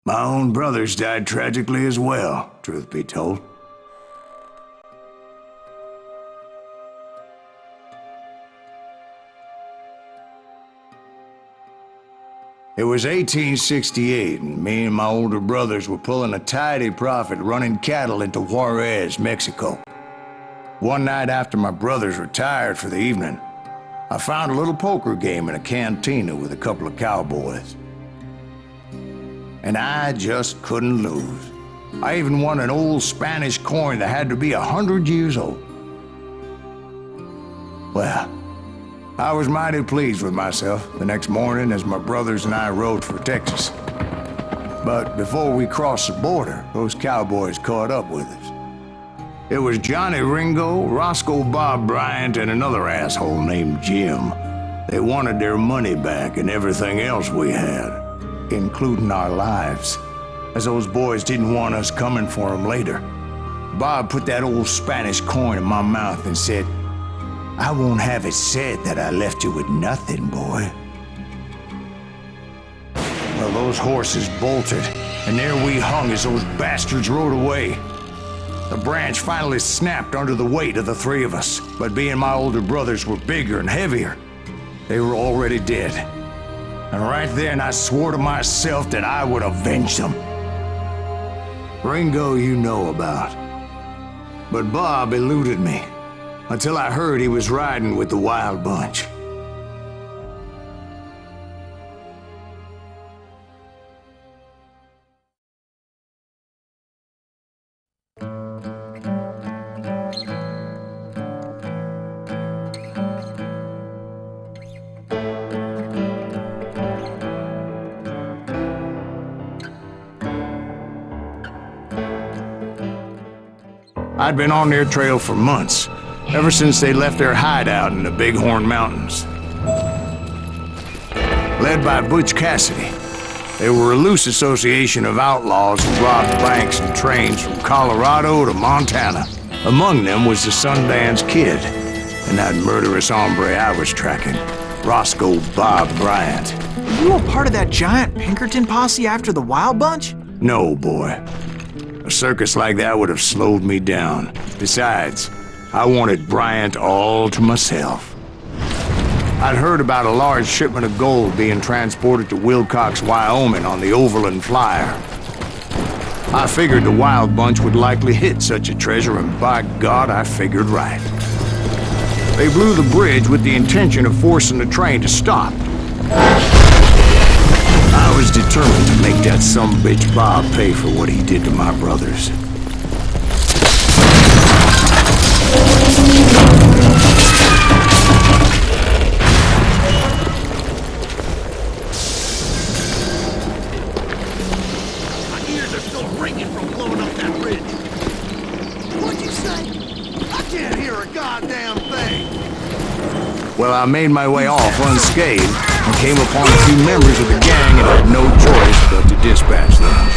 My own brothers died tragically as well, truth be told. It was 1868, and me and my older brothers were pulling a tidy profit running cattle into Juarez, Mexico. One night after my brothers retired for the evening, I found a little poker game in a cantina with a couple of cowboys. And I just couldn't lose. I even won an old Spanish coin that had to be 100 years old. Well, I was mighty pleased with myself the next morning as my brothers and I rode for Texas. But before we crossed the border, those cowboys caught up with us. It was Johnny Ringo, Roscoe Bob Bryant, and another asshole named Jim. They wanted their money back and everything else we had, including our lives, as those boys didn't want us coming for them later. Bob put that old Spanish coin in my mouth and said, "I won't have it said that I left you with nothing, boy." Well, those horses bolted, and there we hung as those bastards rode away. The branch finally snapped under the weight of the three of us, but being my older brothers were bigger and heavier, they were already dead. And right then I swore to myself that I would avenge them. Ringo you know about. But Bob eluded me, until I heard he was riding with the Wild Bunch. I'd been on their trail for months, ever since they left their hideout in the Bighorn Mountains. Led by Butch Cassidy, they were a loose association of outlaws who robbed banks and trains from Colorado to Montana. Among them was the Sundance Kid, and that murderous hombre I was tracking, Roscoe Bob Bryant. Were you a part of that giant Pinkerton posse after the Wild Bunch? No, boy. A circus like that would have slowed me down. Besides, I wanted Bryant all to myself. I'd heard about a large shipment of gold being transported to Wilcox, Wyoming on the Overland Flyer. I figured the Wild Bunch would likely hit such a treasure, and by God, I figured right. They blew the bridge with the intention of forcing the train to stop. I was determined to make that sumbitch Bob pay for what he did to my brothers. My ears are still ringing from blowing up that bridge. What'd you say? I can't hear a goddamn thing. Well, I made my way off unscathed and came upon a few members of the gang and had no choice but to dispatch them.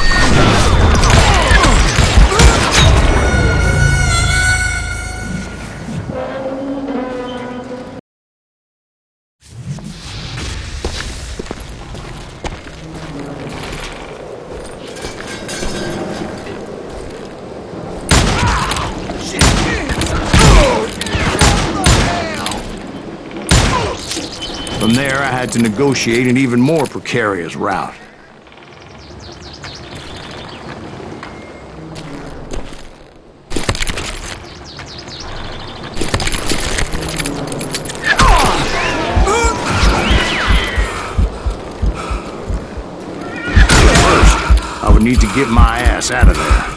From there, I had to negotiate an even more precarious route. First, I would need to get my ass out of there.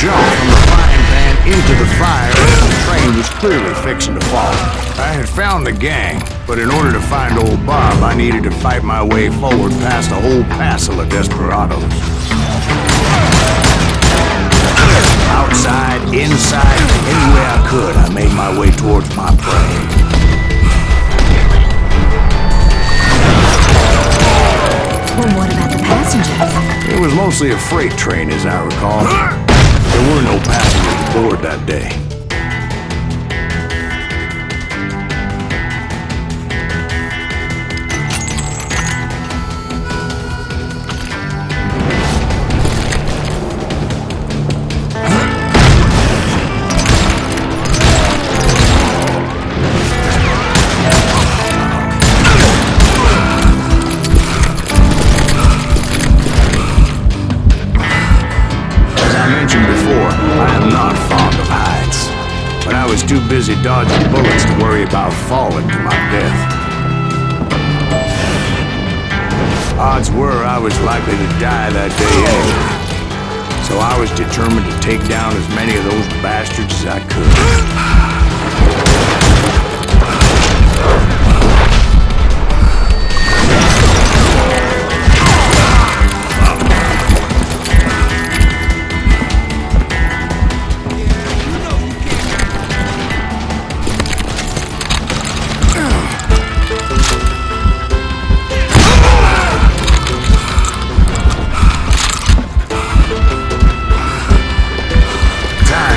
Jumped from the frying pan into the fire as the train was clearly fixing to fall. I had found the gang, but in order to find old Bob, I needed to fight my way forward past a whole passel of desperados. Outside, inside, any way I could, I made my way towards my prey. Well, what about the passengers? It was mostly a freight train, as I recall. There were no passengers aboard that day. I was too busy dodging bullets to worry about falling to my death. Odds were I was likely to die that day anyway, so I was determined to take down as many of those bastards as I could.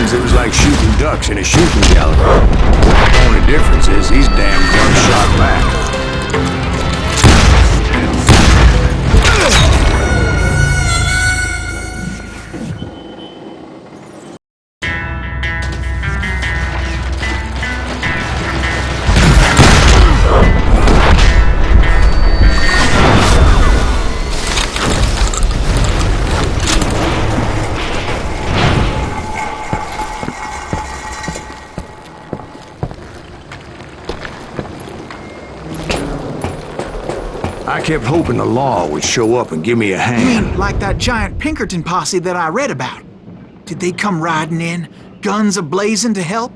It was like shooting ducks in a shooting gallery. The only difference is these damn ducks shot back. I kept hoping the law would show up and give me a hand. You mean like that giant Pinkerton posse that I read about? Did they come riding in, guns a-blazing to help?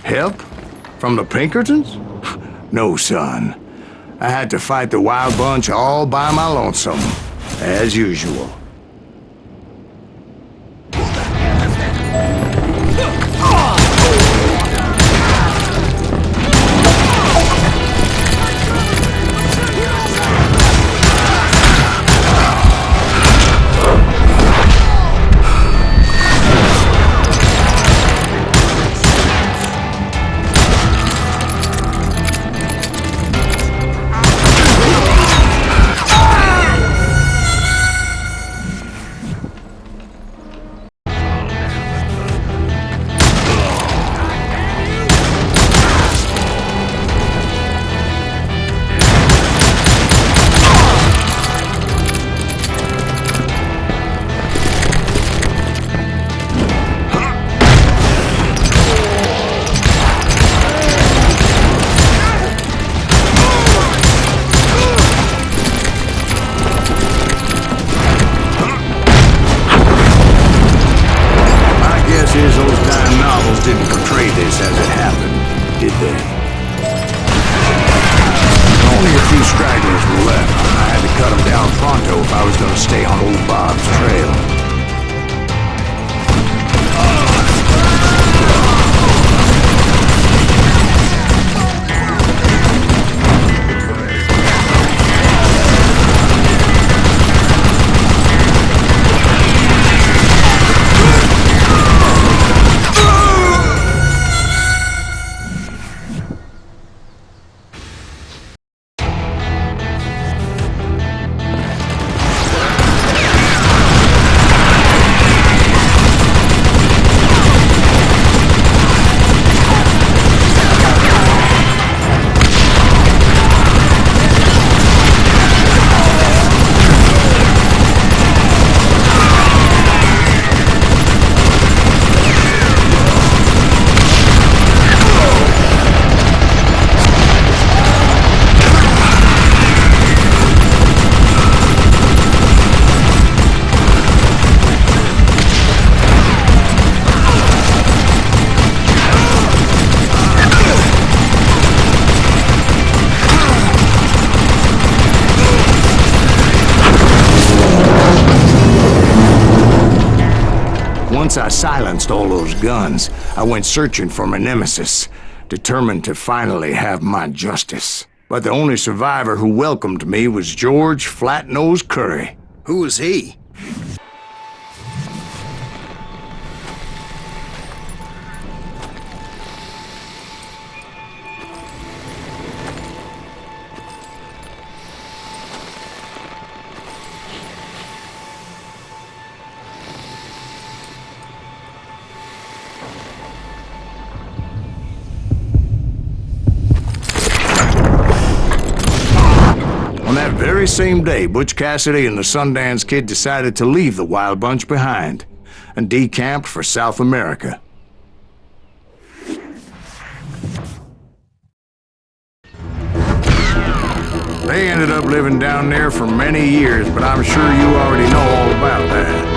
Help? From the Pinkertons? No, son. I had to fight the wild bunch all by my lonesome, as usual. Didn't portray this as it happened, did they? Only a few stragglers were left. I had to cut them down pronto if I was going to stay on old Bob's trail. Once I silenced all those guns, I went searching for my nemesis, determined to finally have my justice. But the only survivor who welcomed me was George Flat-Nose Curry. Who was he? On that very same day, Butch Cassidy and the Sundance Kid decided to leave the Wild Bunch behind and decamped for South America. They ended up living down there for many years, but I'm sure you already know all about that.